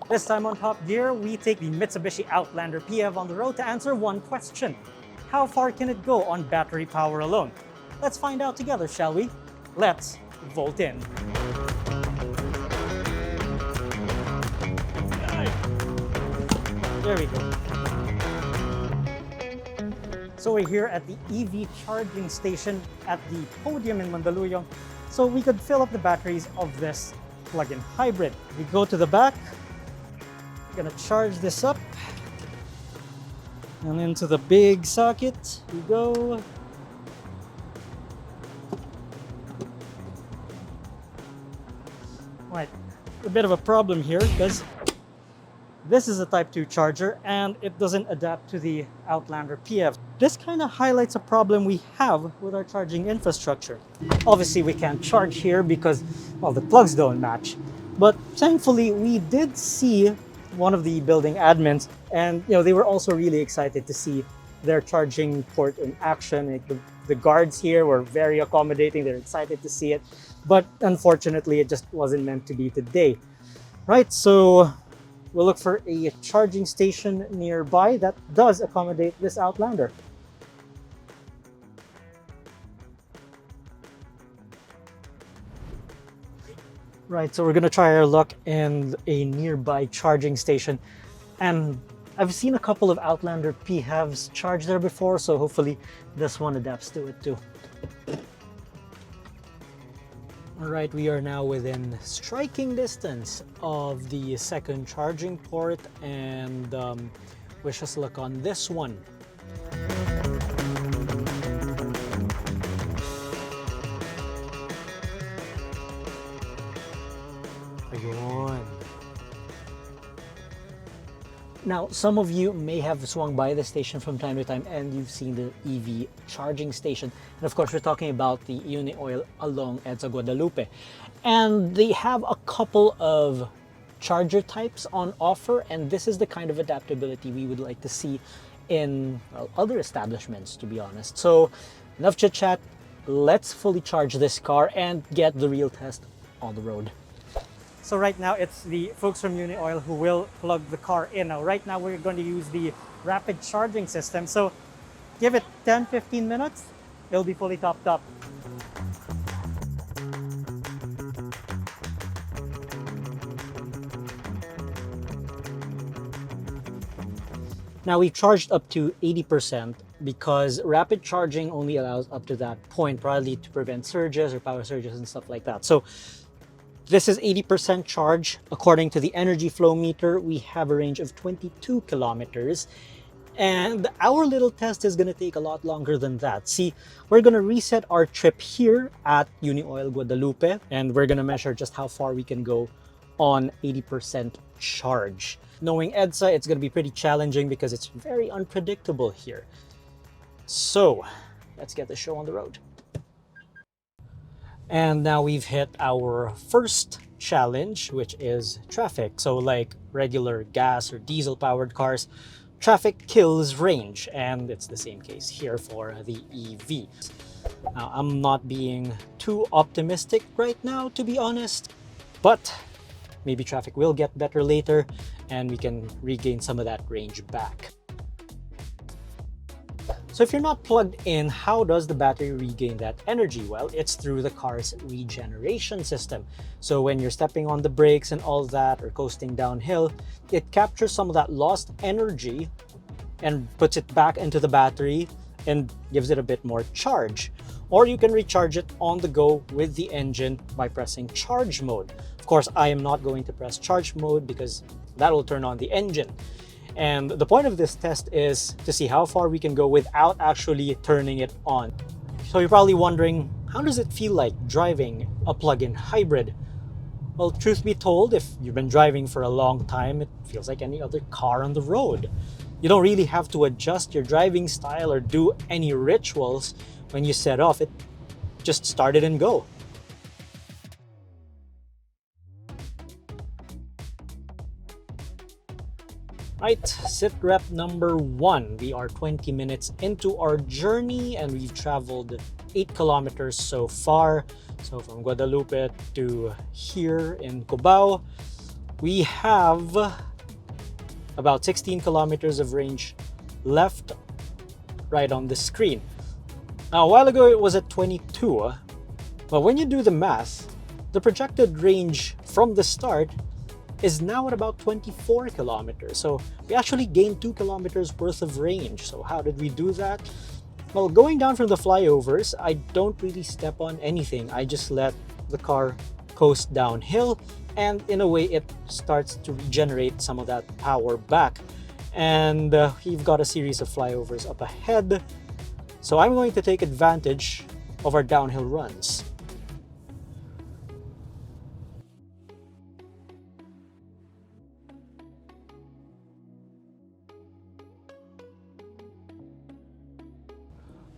This time on Top Gear, we take the Mitsubishi Outlander PHEV on the road to answer one question. How far can it go on battery power alone? Let's find out together, shall we? Let's volt in. There we go. So we're here at the EV charging station at the podium in Mandaluyong, so we could fill up the batteries of this plug-in hybrid. We go to the back, gonna charge this up, and into the big socket we go. Right, a bit of a problem here because this is a Type 2 charger and it doesn't adapt to the Outlander PHEV. This kind of highlights a problem we have with our charging infrastructure. Obviously we can't charge here because, well, the plugs don't match. But thankfully we did see one of the building admins, and they were also really excited to see their charging port in action. Like the guards here were very accommodating, they're excited to see it. But unfortunately it just wasn't meant to be today. Right, so we'll look for a charging station nearby that does accommodate this Outlander. Right, so we're gonna try our luck in a nearby charging station. And I've seen a couple of Outlander PHEVs charge there before, so hopefully this one adapts to it too. Alright, we are now within striking distance of the second charging port, and wish us luck on this one. Ayun. Now, some of you may have swung by the station from time to time and you've seen the EV charging station. And of course, we're talking about the Unioil along EDSA Guadalupe. And they have a couple of charger types on offer, and this is the kind of adaptability we would like to see in, well, other establishments, to be honest. So, enough chit chat, let's fully charge this car and get the real test on the road. So right now it's the folks from Unioil who will plug the car in. Now right now we're going to use the rapid charging system. So give it 10-15 minutes, it'll be fully topped up. Now we've charged up to 80% because rapid charging only allows up to that point, probably to prevent surges or power surges and stuff like that. So this is 80% charge. According to the energy flow meter, we have a range of 22 kilometers. And our little test is going to take a lot longer than that. See, we're going to reset our trip here at Unioil Guadalupe, and we're going to measure just how far we can go on 80% charge. Knowing EDSA, it's going to be pretty challenging because it's very unpredictable here. So let's get the show on the road. And now we've hit our first challenge, which is traffic. So like regular gas or diesel powered cars, traffic kills range, and it's the same case here for the EV. Now, I'm not being too optimistic right now, to be honest, but maybe traffic will get better later and we can regain some of that range back. So if you're not plugged in, how does the battery regain that energy? Well, it's through the car's regeneration system. So when you're stepping on the brakes and all that, or coasting downhill, it captures some of that lost energy and puts it back into the battery and gives it a bit more charge. Or you can recharge it on the go with the engine by pressing charge mode. Of course, I am not going to press charge mode because that will turn on the engine. And the point of this test is to see how far we can go without actually turning it on. So you're probably wondering, how does it feel like driving a plug-in hybrid? Well, truth be told, if you've been driving for a long time, it feels like any other car on the road. You don't really have to adjust your driving style or do any rituals when you set off. It just start it and go. Right, sit rep number 1. We are 20 minutes into our journey and we've traveled 8 kilometers so far. So from Guadalupe to here in Cubao, we have about 16 kilometers of range left right on the screen. Now, a while ago it was at 22, but when you do the math, the projected range from the start is now at about 24 kilometers. So we actually gained 2 kilometers worth of range. So how did we do that? Well, going down from the flyovers, I don't really step on anything. I just let the car coast downhill, and in a way it starts to regenerate some of that power back. And we've got a series of flyovers up ahead. So I'm going to take advantage of our downhill runs.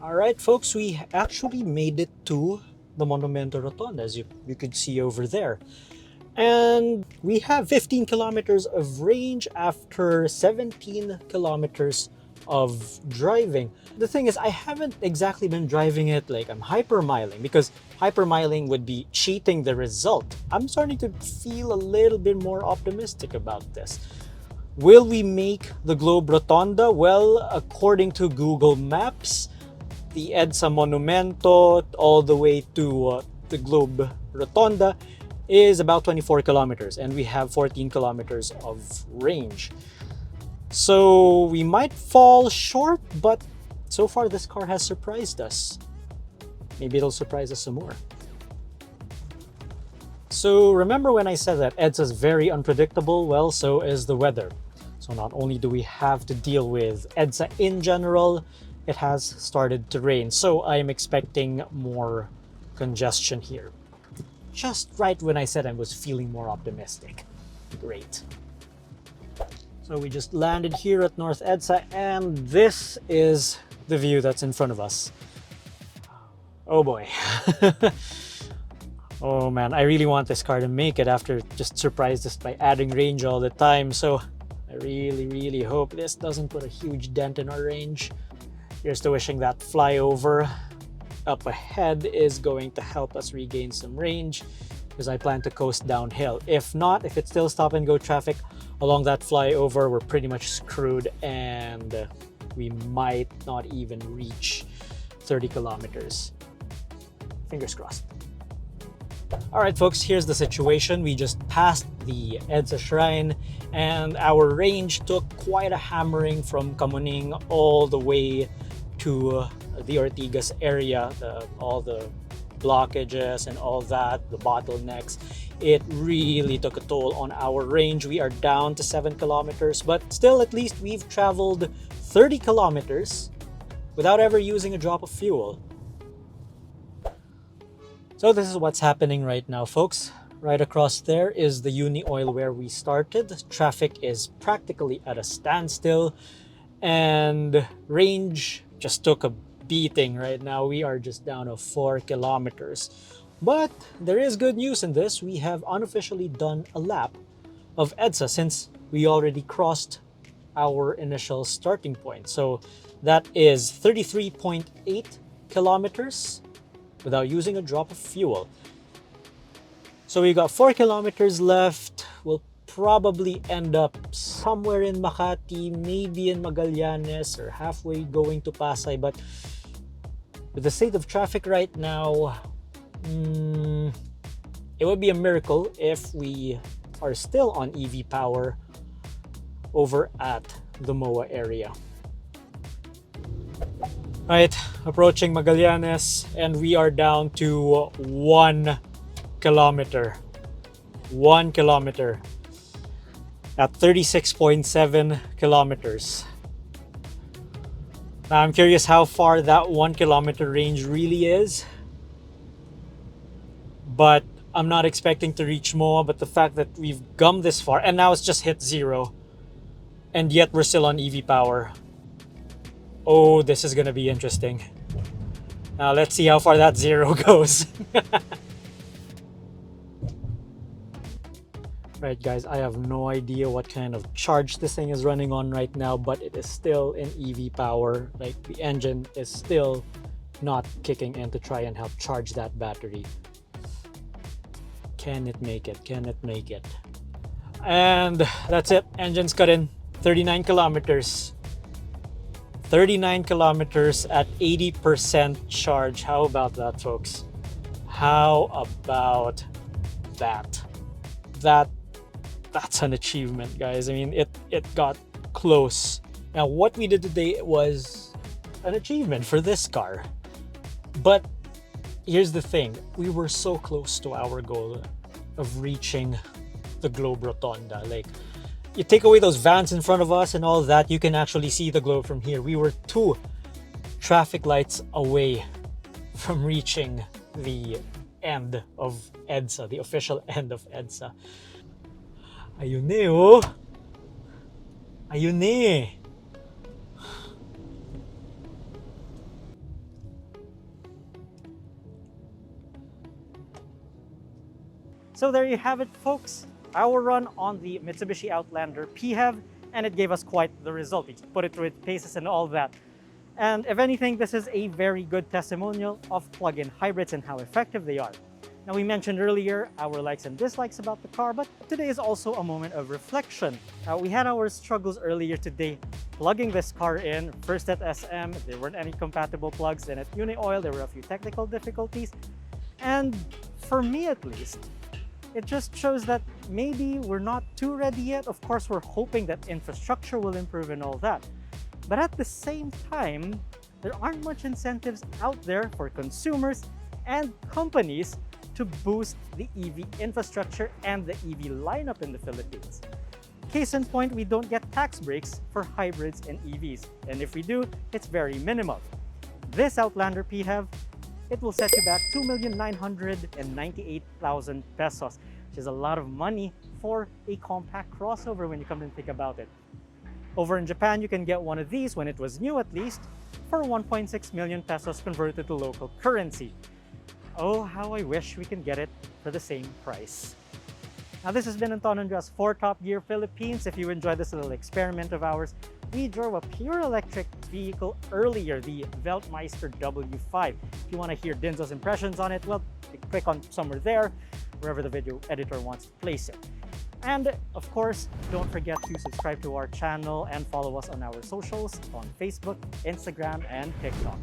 All right, folks, we actually made it to the Monumento Rotonda, as you could see over there. And we have 15 kilometers of range after 17 kilometers of driving. The thing is, I haven't exactly been driving it like I'm hypermiling, because hypermiling would be cheating the result. I'm starting to feel a little bit more optimistic about this. Will we make the Globe Rotonda? Well, according to Google Maps, the EDSA Monumento all the way to the Globe Rotonda is about 24 kilometers, and we have 14 kilometers of range. So we might fall short, but so far this car has surprised us. Maybe it'll surprise us some more. So remember when I said that EDSA is very unpredictable? Well, so is the weather. So not only do we have to deal with EDSA in general, it has started to rain. So I am expecting more congestion here. Just right when I said I was feeling more optimistic. Great. So we just landed here at North EDSA, and this is the view that's in front of us. Oh boy. Oh man, I really want this car to make it after just surprised us by adding range all the time. So I really hope this doesn't put a huge dent in our range. Here's to wishing that flyover up ahead is going to help us regain some range, because I plan to coast downhill. If not, if it's still stop and go traffic along that flyover, we're pretty much screwed, and we might not even reach 30 kilometers. Fingers crossed. All right, folks, here's the situation. We just passed the EDSA Shrine, and our range took quite a hammering from Kamuning all the way to the Ortigas area. All the blockages and all that, the bottlenecks, it really took a toll on our range. We are down to 7 kilometers, but still at least we've traveled 30 kilometers without ever using a drop of fuel. So this is what's happening right now, folks. Right across there is the Unioil where we started. Traffic is practically at a standstill, and range just took a beating. Right now we are just down to 4 kilometers. But there is good news in this. We have unofficially done a lap of EDSA since we already crossed our initial starting point. So that is 33.8 kilometers without using a drop of fuel. So we got 4 kilometers left. We'll probably end up somewhere in Makati, maybe in Magallanes, or halfway going to Pasay. But with the state of traffic right now, it would be a miracle if we are still on EV power over at the MOA area. Right, approaching Magallanes, and we are down to 1 kilometer. 1 kilometer at 36.7 kilometers. Now I'm curious how far that 1 kilometer range really is, but I'm not expecting to reach MOA. But the fact that we've gummed this far, and now it's just hit 0, and yet we're still on EV power. Oh, this is gonna be interesting. Now let's see how far that 0 goes. Right, guys, I have no idea what kind of charge this thing is running on right now, but it is still in EV power. Like, the engine is still not kicking in to try and help charge that battery. Can it make it? Can it make it? And that's it. Engine's cut in 39 kilometers. 39 kilometers at 80% charge. How about that, folks? How about that? That's an achievement, guys. I mean, it got close. Now, what we did today was an achievement for this car. But here's the thing. We were so close to our goal of reaching the Globe Rotonda. Like, you take away those vans in front of us and all that, you can actually see the globe from here. We were 2 traffic lights away from reaching the end of EDSA, the official end of EDSA. Ayun eh, oh. Ayun eh. So there you have it, folks. Our run on the Mitsubishi Outlander PHEV, and it gave us quite the result. We put it through its paces and all that. And if anything, this is a very good testimonial of plug-in hybrids and how effective they are. Now, we mentioned earlier our likes and dislikes about the car, but today is also a moment of reflection. We had our struggles earlier today plugging this car in. First at SM, there weren't any compatible plugs. Then at Unioil, there were a few technical difficulties. And for me at least, it just shows that maybe we're not too ready yet. Of course, we're hoping that infrastructure will improve and all that. But at the same time, there aren't much incentives out there for consumers and companies to boost the EV infrastructure and the EV lineup in the Philippines. Case in point, we don't get tax breaks for hybrids and EVs. And if we do, it's very minimal. This Outlander PHEV, it will set you back 2,998,000 pesos, which is a lot of money for a compact crossover when you come and think about it. Over in Japan, you can get one of these, when it was new at least, for 1.6 million pesos converted to local currency. Oh, how I wish we can get it for the same price. Now, this has been Anton for Top Gear Philippines. If you enjoyed this little experiment of ours, we drove a pure electric vehicle earlier, the Weltmeister W5. If you want to hear Dinzo's impressions on it, well, click on somewhere there, wherever the video editor wants to place it. And of course, don't forget to subscribe to our channel and follow us on our socials on Facebook, Instagram, and TikTok.